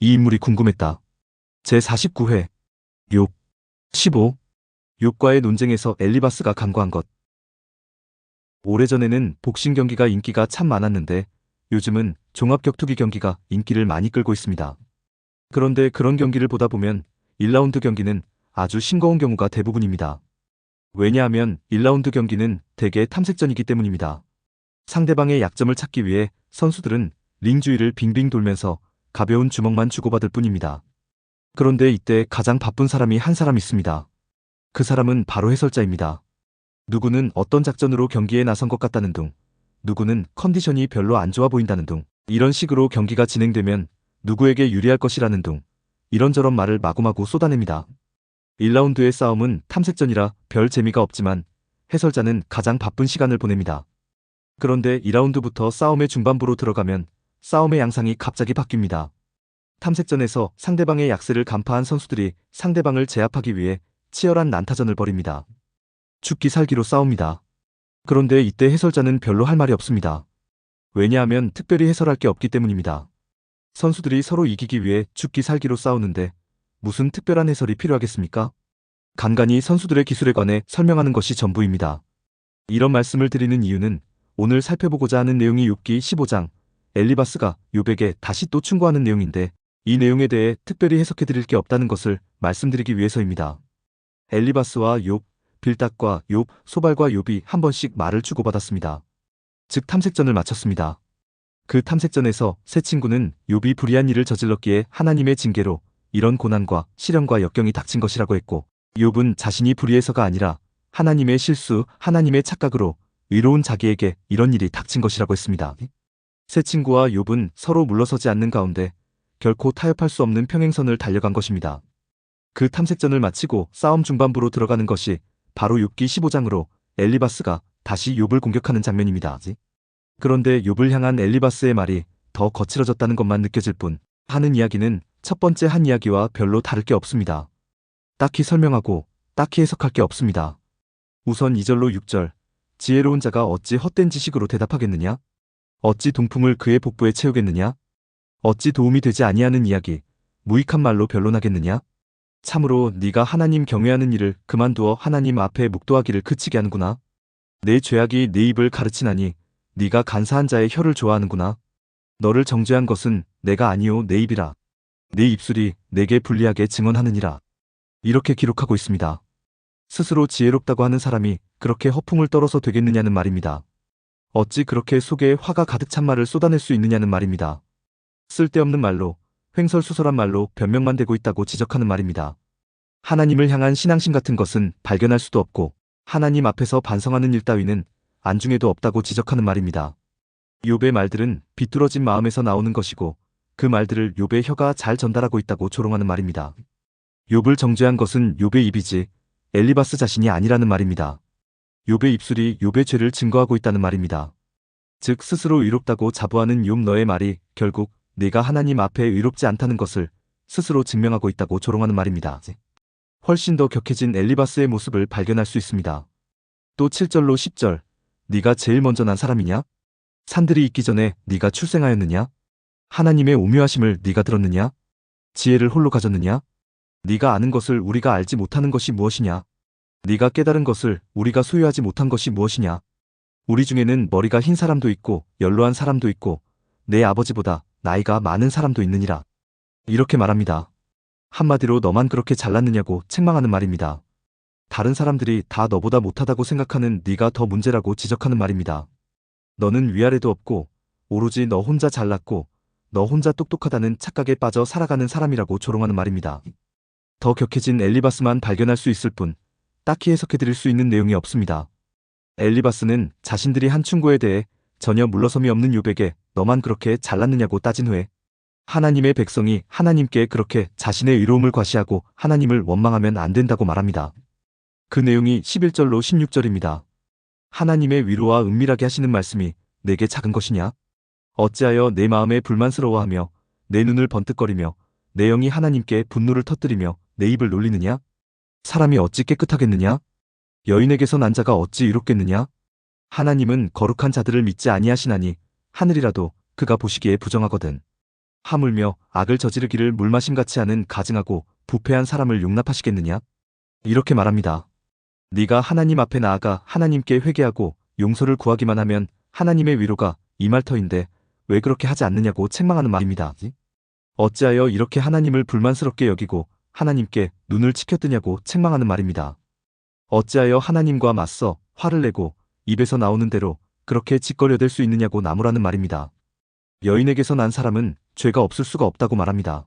이 인물이 궁금했다. 제49회 욥 15. 욥과의 논쟁에서 엘리바스가 간과한 것. 오래전에는 복싱 경기가 인기가 참 많았는데 요즘은 종합격투기 경기가 인기를 많이 끌고 있습니다. 그런데 그런 경기를 보다 보면 1라운드 경기는 아주 싱거운 경우가 대부분입니다. 왜냐하면 1라운드 경기는 대개 탐색전이기 때문입니다. 상대방의 약점을 찾기 위해 선수들은 링 주위를 빙빙 돌면서 가벼운 주먹만 주고받을 뿐입니다. 그런데 이때 가장 바쁜 사람이 한 사람 있습니다. 그 사람은 바로 해설자입니다. 누구는 어떤 작전으로 경기에 나선 것 같다는 둥, 누구는 컨디션이 별로 안 좋아 보인다는 둥, 이런 식으로 경기가 진행되면 누구에게 유리할 것이라는 둥, 이런저런 말을 마구마구 쏟아냅니다. 1라운드의 싸움은 탐색전이라 별 재미가 없지만 해설자는 가장 바쁜 시간을 보냅니다. 그런데 2라운드부터 싸움의 중반부로 들어가면 싸움의 양상이 갑자기 바뀝니다. 탐색전에서 상대방의 약세를 간파한 선수들이 상대방을 제압하기 위해 치열한 난타전을 벌입니다. 죽기 살기로 싸웁니다. 그런데 이때 해설자는 별로 할 말이 없습니다. 왜냐하면 특별히 해설할 게 없기 때문입니다. 선수들이 서로 이기기 위해 죽기 살기로 싸우는데 무슨 특별한 해설이 필요하겠습니까? 간간히 선수들의 기술에 관해 설명하는 것이 전부입니다. 이런 말씀을 드리는 이유는 오늘 살펴보고자 하는 내용이 욥기 15장, 엘리바스가 욥에게 다시 또 충고하는 내용인데 이 내용에 대해 특별히 해석해 드릴 게 없다는 것을 말씀드리기 위해서입니다. 엘리바스와 욥, 빌닷과 욥, 소발과 욥이 한 번씩 말을 주고받았습니다. 즉 탐색전을 마쳤습니다. 그 탐색전에서 세 친구는 욥이 불의한 일을 저질렀기에 하나님의 징계로 이런 고난과 시련과 역경이 닥친 것이라고 했고, 욥은 자신이 불의해서가 아니라 하나님의 실수, 하나님의 착각으로 의로운 자기에게 이런 일이 닥친 것이라고 했습니다. 세 친구와 욥은 서로 물러서지 않는 가운데 결코 타협할 수 없는 평행선을 달려간 것입니다. 그 탐색전을 마치고 싸움 중반부로 들어가는 것이 바로 욥기 15장으로 엘리바스가 다시 욥을 공격하는 장면입니다. 그런데 욥을 향한 엘리바스의 말이 더 거칠어졌다는 것만 느껴질 뿐 하는 이야기는 첫 번째 한 이야기와 별로 다를 게 없습니다. 딱히 설명하고 딱히 해석할 게 없습니다. 우선 2절로 6절, 지혜로운 자가 어찌 헛된 지식으로 대답하겠느냐? 어찌 동풍을 그의 복부에 채우겠느냐? 어찌 도움이 되지 아니하는 이야기, 무익한 말로 변론하겠느냐? 참으로 네가 하나님 경외하는 일을 그만두어 하나님 앞에 묵도하기를 그치게 하는구나. 내 죄악이 네 입을 가르치나니 네가 간사한 자의 혀를 좋아하는구나. 너를 정죄한 것은 내가 아니오 내 입이라. 내 입술이 내게 불리하게 증언하느니라. 이렇게 기록하고 있습니다. 스스로 지혜롭다고 하는 사람이 그렇게 허풍을 떨어서 되겠느냐는 말입니다. 어찌 그렇게 속에 화가 가득 찬 말을 쏟아낼 수 있느냐는 말입니다. 쓸데없는 말로, 횡설수설한 말로 변명만 되고 있다고 지적하는 말입니다. 하나님을 향한 신앙심 같은 것은 발견할 수도 없고 하나님 앞에서 반성하는 일 따위는 안중에도 없다고 지적하는 말입니다. 욥의 말들은 비뚤어진 마음에서 나오는 것이고 그 말들을 욥의 혀가 잘 전달하고 있다고 조롱하는 말입니다. 욥을 정죄한 것은 욥의 입이지 엘리바스 자신이 아니라는 말입니다. 욥의 입술이 욥의 죄를 증거하고 있다는 말입니다. 즉 스스로 의롭다고 자부하는 욥 너의 말이 결국 네가 하나님 앞에 의롭지 않다는 것을 스스로 증명하고 있다고 조롱하는 말입니다. 훨씬 더 격해진 엘리바스의 모습을 발견할 수 있습니다. 또 7절로 10절, 네가 제일 먼저 난 사람이냐? 산들이 있기 전에 네가 출생하였느냐? 하나님의 오묘하심을 네가 들었느냐? 지혜를 홀로 가졌느냐? 네가 아는 것을 우리가 알지 못하는 것이 무엇이냐? 네가 깨달은 것을 우리가 소유하지 못한 것이 무엇이냐? 우리 중에는 머리가 흰 사람도 있고 연로한 사람도 있고 내 아버지보다 나이가 많은 사람도 있느니라. 이렇게 말합니다. 한마디로 너만 그렇게 잘났느냐고 책망하는 말입니다. 다른 사람들이 다 너보다 못하다고 생각하는 네가 더 문제라고 지적하는 말입니다. 너는 위아래도 없고 오로지 너 혼자 잘났고 너 혼자 똑똑하다는 착각에 빠져 살아가는 사람이라고 조롱하는 말입니다. 더 격해진 엘리바스만 발견할 수 있을 뿐 딱히 해석해드릴 수 있는 내용이 없습니다. 엘리바스는 자신들이 한 충고에 대해 전혀 물러섬이 없는 욥에게 너만 그렇게 잘났느냐고 따진 후에 하나님의 백성이 하나님께 그렇게 자신의 의로움을 과시하고 하나님을 원망하면 안 된다고 말합니다. 그 내용이 11절로 16절입니다. 하나님의 위로와 은밀하게 하시는 말씀이 내게 작은 것이냐? 어찌하여 내 마음에 불만스러워하며 내 눈을 번뜩거리며 내 영이 하나님께 분노를 터뜨리며 내 입을 놀리느냐? 사람이 어찌 깨끗하겠느냐? 여인에게서 난 자가 어찌 의롭겠느냐? 하나님은 거룩한 자들을 믿지 아니하시나니 하늘이라도 그가 보시기에 부정하거든. 하물며 악을 저지르기를 물마심같이 하는 가증하고 부패한 사람을 용납하시겠느냐? 이렇게 말합니다. 네가 하나님 앞에 나아가 하나님께 회개하고 용서를 구하기만 하면 하나님의 위로가 임할 터인데 왜 그렇게 하지 않느냐고 책망하는 말입니다. 어찌하여 이렇게 하나님을 불만스럽게 여기고 하나님께 눈을 치켜뜨냐고 책망하는 말입니다. 어찌하여 하나님과 맞서 화를 내고 입에서 나오는 대로 그렇게 짓거려댈 수 있느냐고 나무라는 말입니다. 여인에게서 난 사람은 죄가 없을 수가 없다고 말합니다.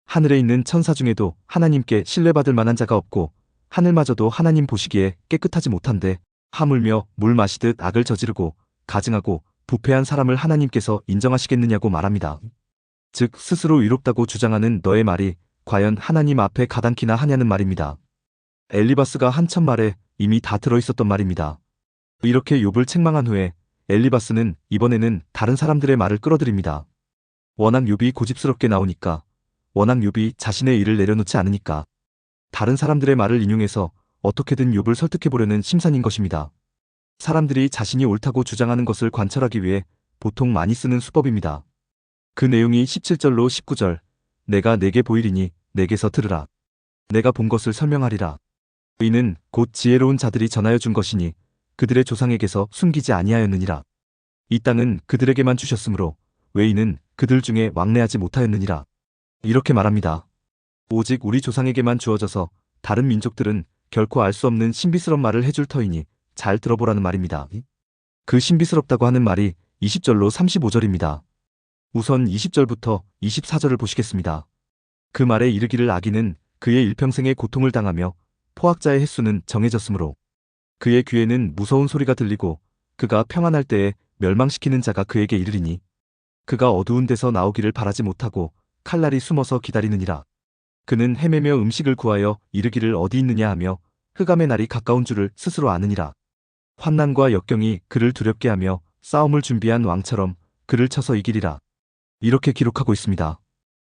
하늘에 있는 천사 중에도 하나님께 신뢰받을 만한 자가 없고 하늘마저도 하나님 보시기에 깨끗하지 못한데 하물며 물 마시듯 악을 저지르고 가증하고 부패한 사람을 하나님께서 인정하시겠느냐고 말합니다. 즉 스스로 의롭다고 주장하는 너의 말이 과연 하나님 앞에 가당키나 하냐는 말입니다. 엘리바스가 한참 말에 이미 다 들어있었던 말입니다. 이렇게 욥을 책망한 후에 엘리바스는 이번에는 다른 사람들의 말을 끌어들입니다. 워낙 욥이 고집스럽게 나오니까, 워낙 욥이 자신의 일을 내려놓지 않으니까 다른 사람들의 말을 인용해서 어떻게든 욥을 설득해보려는 심산인 것입니다. 사람들이 자신이 옳다고 주장하는 것을 관철하기 위해 보통 많이 쓰는 수법입니다. 그 내용이 17절로 19절, 내가 내게 보이리니 내게서 들으라. 내가 본 것을 설명하리라. 이는 곧 지혜로운 자들이 전하여 준 것이니 그들의 조상에게서 숨기지 아니하였느니라. 이 땅은 그들에게만 주셨으므로 왜 이는 그들 중에 왕래하지 못하였느니라. 이렇게 말합니다. 오직 우리 조상에게만 주어져서 다른 민족들은 결코 알 수 없는 신비스러운 말을 해줄 터이니 잘 들어보라는 말입니다. 그 신비스럽다고 하는 말이 20절로 35절입니다. 우선 20절부터 24절을 보시겠습니다. 그 말에 이르기를 악인은 그의 일평생의 고통을 당하며 포악자의 횟수는 정해졌으므로 그의 귀에는 무서운 소리가 들리고 그가 평안할 때에 멸망시키는 자가 그에게 이르리니 그가 어두운 데서 나오기를 바라지 못하고 칼날이 숨어서 기다리느니라. 그는 헤매며 음식을 구하여 이르기를 어디 있느냐 하며 흑암의 날이 가까운 줄을 스스로 아느니라. 환난과 역경이 그를 두렵게 하며 싸움을 준비한 왕처럼 그를 쳐서 이기리라. 이렇게 기록하고 있습니다.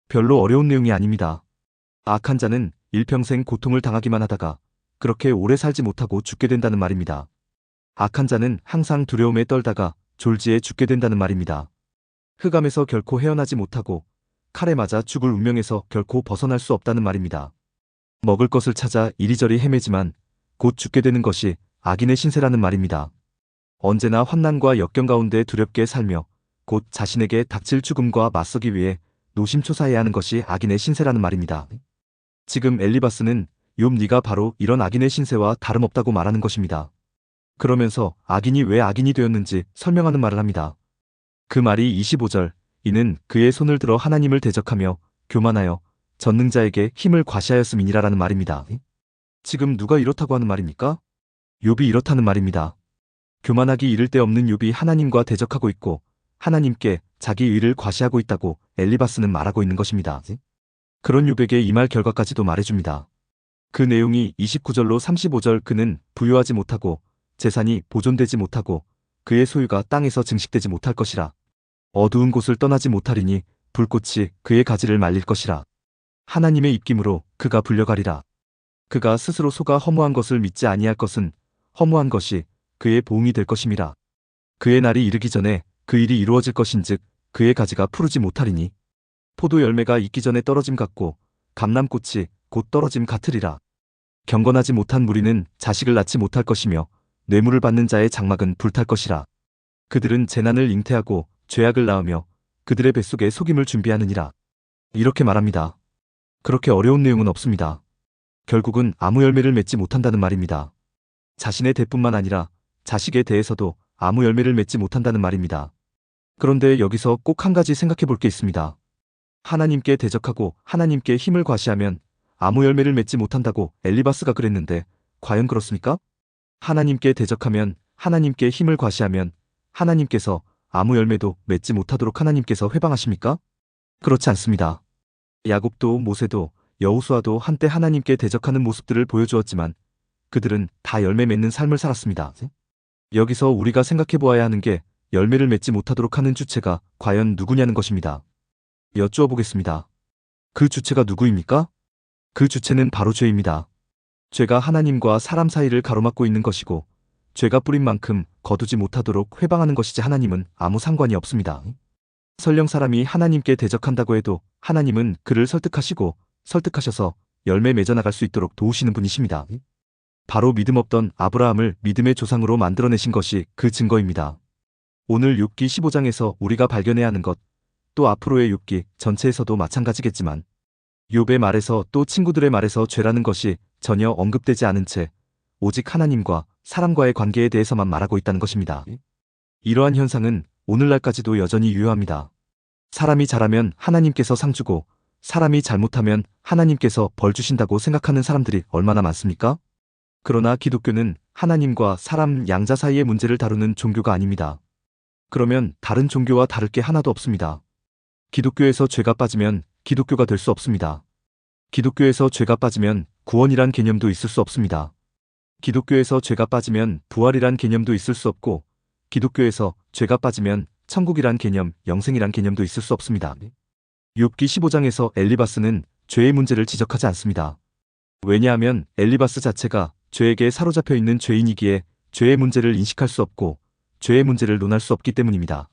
별로 어려운 내용이 아닙니다. 악한 자는 일평생 고통을 당하기만 하다가 그렇게 오래 살지 못하고 죽게 된다는 말입니다. 악한 자는 항상 두려움에 떨다가 졸지에 죽게 된다는 말입니다. 흑암에서 결코 헤어나지 못하고 칼에 맞아 죽을 운명에서 결코 벗어날 수 없다는 말입니다. 먹을 것을 찾아 이리저리 헤매지만 곧 죽게 되는 것이 악인의 신세라는 말입니다. 언제나 환난과 역경 가운데 두렵게 살며 곧 자신에게 닥칠 죽음과 맞서기 위해 노심초사해야 하는 것이 악인의 신세라는 말입니다. 지금 엘리바스는 욥 네가 바로 이런 악인의 신세와 다름없다고 말하는 것입니다. 그러면서 악인이 왜 악인이 되었는지 설명하는 말을 합니다. 그 말이 25절, 이는 그의 손을 들어 하나님을 대적하며 교만하여 전능자에게 힘을 과시하였음이니라라는 말입니다. 지금 누가 이렇다고 하는 말입니까? 욥이 이렇다는 말입니다. 교만하기 이를 데 없는 욥이 하나님과 대적하고 있고 하나님께 자기 의를 과시하고 있다고 엘리바스는 말하고 있는 것입니다. 그런 욥에게 이 말 결과까지도 말해줍니다. 그 내용이 29절로 35절 그는 부유하지 못하고 재산이 보존되지 못하고 그의 소유가 땅에서 증식되지 못할 것이라. 어두운 곳을 떠나지 못하리니 불꽃이 그의 가지를 말릴 것이라. 하나님의 입김으로 그가 불려가리라. 그가 스스로 속아 허무한 것을 믿지 아니할 것은 허무한 것이 그의 보응이 될 것임이라. 그의 날이 이르기 전에 그 일이 이루어질 것인즉 그의 가지가 푸르지 못하리니 포도 열매가 익기 전에 떨어짐 같고 감람꽃이 곧 떨어짐 같으리라. 경건하지 못한 무리는 자식을 낳지 못할 것이며 뇌물을 받는 자의 장막은 불탈 것이라. 그들은 재난을 잉태하고 죄악을 낳으며 그들의 뱃속에 속임을 준비하느니라. 이렇게 말합니다. 그렇게 어려운 내용은 없습니다. 결국은 아무 열매를 맺지 못한다는 말입니다. 자신의 대뿐만 아니라 자식에 대해서도 아무 열매를 맺지 못한다는 말입니다. 그런데 여기서 꼭 한 가지 생각해 볼 게 있습니다. 하나님께 대적하고 하나님께 힘을 과시하면 아무 열매를 맺지 못한다고 엘리바스가 그랬는데 과연 그렇습니까? 하나님께 대적하면 하나님께 힘을 과시하면 하나님께서 아무 열매도 맺지 못하도록 하나님께서 회방하십니까? 그렇지 않습니다. 야곱도 모세도 여호수아도 한때 하나님께 대적하는 모습들을 보여주었지만 그들은 다 열매 맺는 삶을 살았습니다. 여기서 우리가 생각해 보아야 하는 게 열매를 맺지 못하도록 하는 주체가 과연 누구냐는 것입니다. 여쭈어 보겠습니다. 그 주체가 누구입니까? 그 주체는 바로 죄입니다. 죄가 하나님과 사람 사이를 가로막고 있는 것이고 죄가 뿌린 만큼 거두지 못하도록 회방하는 것이지 하나님은 아무 상관이 없습니다. 설령 사람이 하나님께 대적한다고 해도 하나님은 그를 설득하셔서 열매 맺어 나갈 수 있도록 도우시는 분이십니다. 바로 믿음 없던 아브라함을 믿음의 조상으로 만들어내신 것이 그 증거입니다. 오늘 욥기 15장에서 우리가 발견해야 하는 것, 또 앞으로의 욥기 전체에서도 마찬가지겠지만 욥의 말에서 또 친구들의 말에서 죄라는 것이 전혀 언급되지 않은 채 오직 하나님과 사람과의 관계에 대해서만 말하고 있다는 것입니다. 이러한 현상은 오늘날까지도 여전히 유효합니다. 사람이 잘하면 하나님께서 상 주고 사람이 잘못하면 하나님께서 벌 주신다고 생각하는 사람들이 얼마나 많습니까? 그러나 기독교는 하나님과 사람 양자 사이의 문제를 다루는 종교가 아닙니다. 그러면 다른 종교와 다를 게 하나도 없습니다. 기독교에서 죄가 빠지면 기독교가 될 수 없습니다. 기독교에서 죄가 빠지면 구원이란 개념도 있을 수 없습니다. 기독교에서 죄가 빠지면 부활이란 개념도 있을 수 없고 기독교에서 죄가 빠지면 천국이란 개념, 영생이란 개념도 있을 수 없습니다. 욥기 15장에서 엘리바스는 죄의 문제를 지적하지 않습니다. 왜냐하면 엘리바스 자체가 죄에게 사로잡혀 있는 죄인이기에 죄의 문제를 인식할 수 없고 죄의 문제를 논할 수 없기 때문입니다.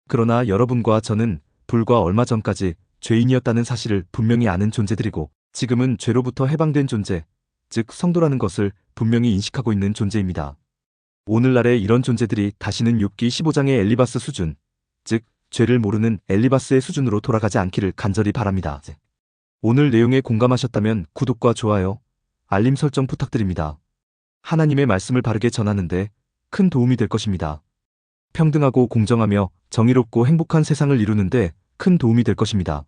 그러나 여러분과 저는 불과 얼마 전까지 죄인이었다는 사실을 분명히 아는 존재들이고 지금은 죄로부터 해방된 존재, 즉 성도라는 것을 분명히 인식하고 있는 존재입니다. 오늘날의 이런 존재들이 다시는 욥기 15장의 엘리바스 수준, 즉 죄를 모르는 엘리바스의 수준으로 돌아가지 않기를 간절히 바랍니다. 오늘 내용에 공감하셨다면 구독과 좋아요, 알림 설정 부탁드립니다. 하나님의 말씀을 바르게 전하는데 큰 도움이 될 것입니다. 평등하고 공정하며 정의롭고 행복한 세상을 이루는데 큰 도움이 될 것입니다.